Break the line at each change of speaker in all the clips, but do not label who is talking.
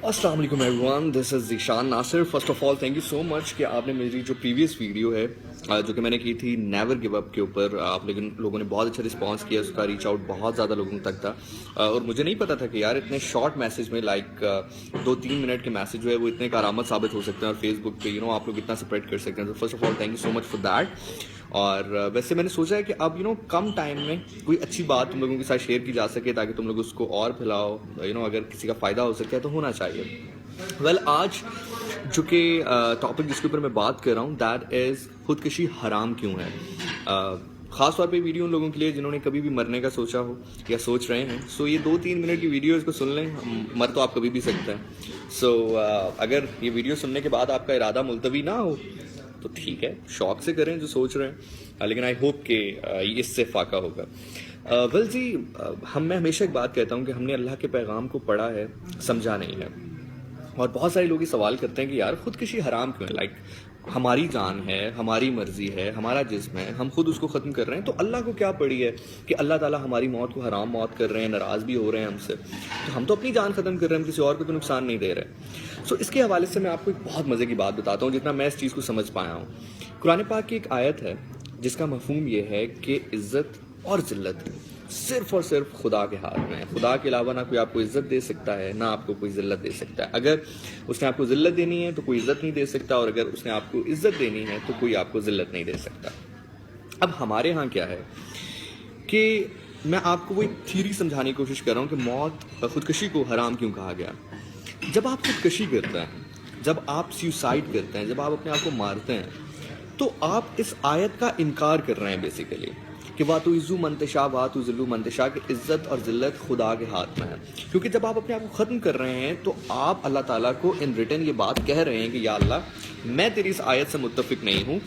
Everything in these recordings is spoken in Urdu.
السلام علیکم everyone, this is Zeeshan Nasir. First of all thank you so much کہ آپ نے میری جو پریویس ویڈیو ہے جو کہ میں نے کی تھی نیور گیو اپ کے اوپر، آپ لوگوں نے بہت اچھا رسپانس کیا. اس کا ریچ آؤٹ بہت زیادہ لوگوں تک تھا اور مجھے نہیں پتا تھا کہ یار اتنے شارٹ میسج میں لائک 2-3 منٹ کے میسج جو ہے وہ اتنے کارآمد ثابت ہو سکتے ہیں اور فیس بک پہ آپ لوگ اتنا اسپریڈ کر سکتے ہیں. تو first of all thank you so much for that. اور ویسے میں نے سوچا ہے کہ اب کم ٹائم میں کوئی اچھی بات تم لوگوں کے ساتھ شیئر کی جا سکے تاکہ تم لوگ اس کو اور پھیلاؤ. اگر کسی کا فائدہ ہو سکے تو ہونا چاہیے. آج جو کہ ٹاپک جس کے اوپر میں بات کر رہا ہوں دیٹ از خودکشی حرام کیوں ہے. خاص طور پہ ویڈیو ان لوگوں کے لیے جنہوں نے کبھی بھی مرنے کا سوچا ہو یا سوچ رہے ہیں. سو یہ 2-3 منٹ کی ویڈیو اس کو سن لیں. مر تو آپ کبھی بھی سکتے ہیں. سو اگر یہ ویڈیو سننے کے بعد آپ کا ارادہ ملتوی نہ ہو تو ٹھیک ہے، شوق سے کریں جو سوچ رہے ہیں، لیکن آئی ہوپ کہ اس سے فاقہ ہوگا. میں ہمیشہ ایک بات کہتا ہوں کہ ہم نے اللہ کے پیغام کو پڑھا ہے، سمجھا نہیں ہے. اور بہت سارے لوگ یہ سوال کرتے ہیں کہ یار خودکشی حرام کیوں ہے؟ لائک ہماری جان ہے، ہماری مرضی ہے، ہمارا جسم ہے، ہم خود اس کو ختم کر رہے ہیں تو اللہ کو کیا پڑی ہے کہ اللہ تعالیٰ ہماری موت کو حرام موت کر رہے ہیں، ناراض بھی ہو رہے ہیں ہم سے. تو ہم تو اپنی جان ختم کر رہے ہیں، ہم کسی اور کو تو نقصان نہیں دے رہے. سو اس کے حوالے سے میں آپ کو ایک بہت مزے کی بات بتاتا ہوں جتنا میں اس چیز کو سمجھ پایا ہوں. قرآن پاک کی ایک آیت ہے جس کا مفہوم یہ ہے کہ عزت اور ذلت صرف اور صرف خدا کے ہاتھ میں ہے. خدا کے علاوہ نہ کوئی آپ کو عزت دے سکتا ہے، نہ آپ کو کوئی ذلت دے سکتا ہے. اگر اس نے آپ کو ذلت دینی ہے تو کوئی عزت نہیں دے سکتا، اور اگر اس نے آپ کو عزت دینی ہے تو کوئی آپ کو ذلت نہیں دے سکتا. اب ہمارے ہاں کیا ہے کہ میں آپ کو وہ ایک تھیوری سمجھانے کی کوشش کر رہا ہوں کہ موت خودکشی کو حرام کیوں کہا گیا. جب آپ خودکشی کرتے ہیں، جب آپ سیوسائڈ کرتے ہیں، جب آپ اپنے آپ کو مارتے ہیں تو آپ اس آیت کا انکار کر رہے ہیں بیسیکلی کہ وَتُعِزُّ مَن تَشَاءُ وَتُذِلُّ مَن تَشَاء، کہ عزت اور ذلت خدا کے ہاتھ میں ہے. کیونکہ جب آپ اپنے آپ کو ختم کر رہے ہیں تو آپ اللہ تعالیٰ کو ان ریٹن یہ بات کہہ رہے ہیں کہ یا اللہ میں تیری اس آیت سے متفق نہیں ہوں.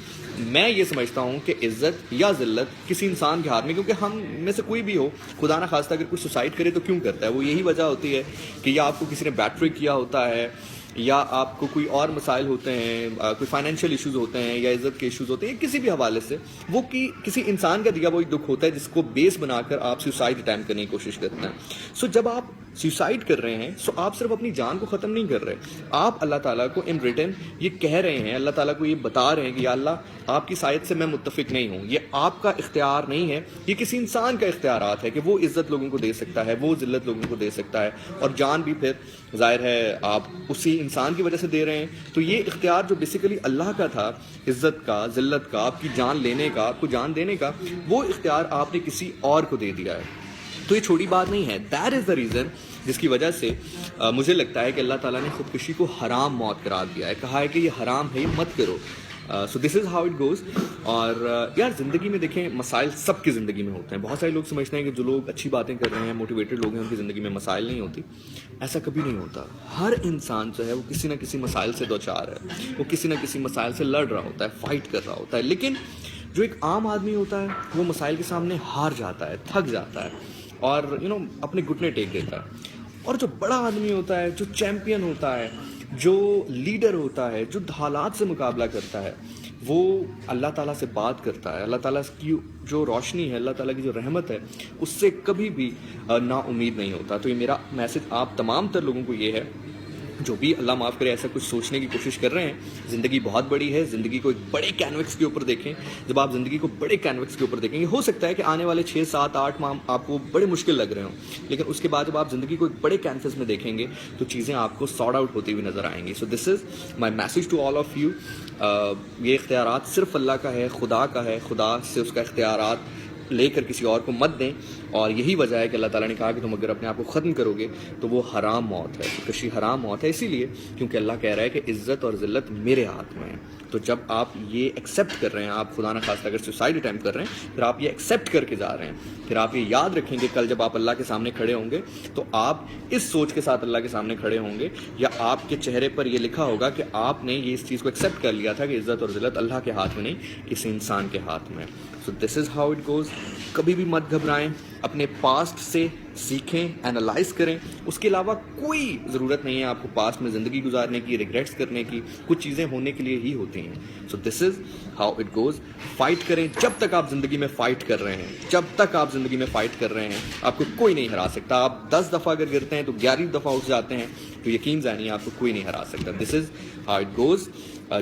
میں یہ سمجھتا ہوں کہ عزت یا ذلت کسی انسان کے ہاتھ میں، کیونکہ ہم میں سے کوئی بھی ہو خدا نہ خواستہ اگر کوئی سوسائڈ کرے تو کیوں کرتا ہے؟ وہ یہی وجہ ہوتی ہے کہ یا آپ کو کسی نے بیٹری کیا ہوتا ہے، یا آپ کو کوئی اور مسائل ہوتے ہیں، کوئی فائنینشیل ایشوز ہوتے ہیں، یا عزت کے ایشوز ہوتے ہیں، کسی بھی حوالے سے وہ کسی انسان کا دیا وہ ایک دکھ ہوتا ہے جس کو بیس بنا کر آپ سوسائڈ اٹیمپٹ کرنے کی کوشش کرتے ہیں. سو جب آپ سوسائڈ کر رہے ہیں سو آپ صرف اپنی جان کو ختم نہیں کر رہے، آپ اللہ تعالیٰ کو ان ریٹن یہ کہہ رہے ہیں، اللہ تعالیٰ کو یہ بتا رہے ہیں کہ یا اللہ آپ کی آیت سے میں متفق نہیں ہوں. یہ آپ کا اختیار نہیں ہے، یہ کسی انسان کا اختیارات ہے کہ وہ عزت لوگوں کو دے سکتا ہے، وہ ذلت لوگوں کو دے سکتا ہے، اور جان بھی پھر ظاہر ہے آپ اسی انسان کی وجہ سے دے رہے ہیں. تو یہ اختیار جو بیسیکلی اللہ کا تھا، عزت کا، ذلت کا، آپ کی جان لینے کا، آپ کو جان دینے کا، وہ اختیار آپ نے کسی اور کو دے دیا ہے. تو یہ چھوٹی بات نہیں ہے. دیٹ از دا ریزن جس کی وجہ سے مجھے لگتا ہے کہ اللہ تعالیٰ نے خودکشی کو حرام موت قرار دیا ہے، کہا ہے کہ یہ حرام ہے، یہ مت کرو. سو this is how it goes. اور یار زندگی میں دیکھیں مسائل سب کی زندگی میں ہوتے ہیں. بہت سارے لوگ سمجھتے ہیں کہ جو لوگ اچھی باتیں کر رہے ہیں، موٹیویٹڈ لوگ ہیں، ان کی زندگی میں مسائل نہیں ہوتی. ایسا کبھی نہیں ہوتا. ہر انسان جو ہے وہ کسی نہ کسی مسائل سے دوچار ہے، وہ کسی نہ کسی مسائل سے لڑ رہا ہوتا ہے، فائٹ کر رہا ہوتا ہے. لیکن جو ایک عام آدمی ہوتا ہے وہ مسائل کے سامنے ہار جاتا ہے، تھک جاتا ہے، اور اپنے گھٹنے ٹیک دیتا ہے. اور جو بڑا آدمی ہوتا ہے، جو چیمپئن ہوتا ہے، جو لیڈر ہوتا ہے، جو حالات سے مقابلہ کرتا ہے، وہ اللہ تعالیٰ سے بات کرتا ہے. اللہ تعالیٰ کی جو روشنی ہے، اللہ تعالیٰ کی جو رحمت ہے، اس سے کبھی بھی نا امید نہیں ہوتا. تو یہ میرا میسج آپ تمام تر لوگوں کو یہ ہے جو بھی اللہ معاف کرے ایسا کچھ سوچنے کی کوشش کر رہے ہیں. زندگی بہت بڑی ہے، زندگی کو ایک بڑے کینوس کے اوپر دیکھیں. جب آپ زندگی کو بڑے کینوس کے اوپر دیکھیں گے، ہو سکتا ہے کہ آنے والے 6-7-8 ماہ آپ کو بڑے مشکل لگ رہے ہوں، لیکن اس کے بعد جب آپ زندگی کو ایک بڑے کینوس میں دیکھیں گے تو چیزیں آپ کو سارٹ آؤٹ ہوتی ہوئی نظر آئیں گی. So this is my message to all of you. یہ اختیارات صرف اللہ کا ہے، خدا کا ہے. خدا سے اس کا اختیارات لے کر کسی اور کو مت دیں. اور یہی وجہ ہے کہ اللہ تعالیٰ نے کہا کہ تم اگر اپنے آپ کو ختم کرو گے تو وہ حرام موت ہے. خودکشی حرام موت ہے اسی لیے کیونکہ اللہ کہہ رہا ہے کہ عزت اور ذلت میرے ہاتھ میں ہے. تو جب آپ یہ ایکسیپٹ کر رہے ہیں، آپ خدا نہ خواستہ اگر سوسائڈ اٹیمپٹ کر رہے ہیں، پھر آپ یہ ایکسیپٹ کر کے جا رہے ہیں، پھر آپ یہ یاد رکھیں کہ کل جب آپ اللہ کے سامنے کھڑے ہوں گے تو آپ اس سوچ کے ساتھ اللہ کے سامنے کھڑے ہوں گے، یا آپ کے چہرے پر یہ لکھا ہوگا کہ آپ نے یہ اس چیز کو ایکسیپٹ کر لیا تھا کہ عزت اور ذلت اللہ کے ہاتھ میں نہیں، کسی انسان کے ہاتھ میں. سو this is how it goes. کبھی بھی مت گھبرائیں، اپنے پاسٹ سے سیکھیں، اینالائز کریں. اس کے علاوہ کوئی ضرورت نہیں ہے آپ کو پاسٹ میں زندگی گزارنے کی، ریگریٹس کرنے کی. کچھ چیزیں ہونے کے لیے ہی ہوتی ہیں. So this is how it goes. Fight کریں جب تک آپ زندگی میں فائٹ کر رہے ہیں. جب تک آپ زندگی میں فائٹ کر رہے ہیں آپ کو کوئی نہیں ہرا سکتا. آپ 10 دفعہ اگر گرتے ہیں تو 11 دفعہ اٹھ جاتے ہیں. تو یقین جانیے آپ کو کوئی نہیں ہرا سکتا. دس از ہاؤ اٹ گوز.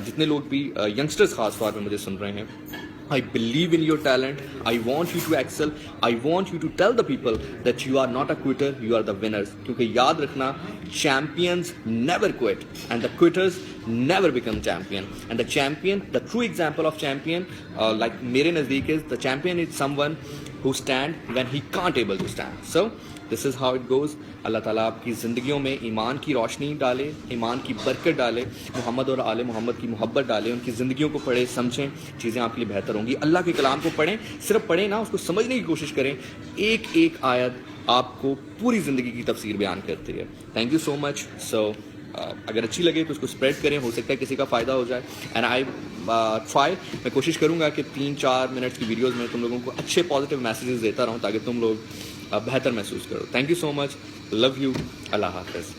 جتنے لوگ بھی ینگسٹرز خاص طور پہ مجھے سن رہے ہیں, I believe in your talent. I want you to excel. I want you to tell the people that you are not a quitter, you are the winners. کیونکہ یاد رکھنا, champions never quit and the quitters never become champion. And the champion, the true example of champion, like میرے نزدیک is the champion is someone who stand when he can't able to stand. So this is how it goes. اللہ تعالیٰ آپ کی زندگیوں میں ایمان کی روشنی ڈالے, ایمان کی برکت ڈالے, محمد اور آل محمد کی محبت ڈالے, ان کی زندگیوں کو پڑھیں, سمجھیں, چیزیں آپ کے لیے بہتر ہوں گی. اللہ کے کلام کو پڑھیں, صرف پڑھیں نا, اس کو سمجھنے کی کوشش کریں. ایک ایک آیت آپ کو پوری زندگی کی تفسیر بیان کرتی ہے. تھینک یو سو مچ. سو اگر اچھی لگے تو اس کو اسپریڈ کریں, ہو سکتا ہے کسی کا فائدہ ہو جائے. اینڈ آئی ٹرائی, میں کوشش کروں گا کہ 3-4 منٹ کی ویڈیوز میں تم لوگوں کو اچھے پازیٹیو میسیجز دیتا رہوں تاکہ تم لوگ بہتر محسوس کرو. Thank you so much. Love you. اللہ حافظ.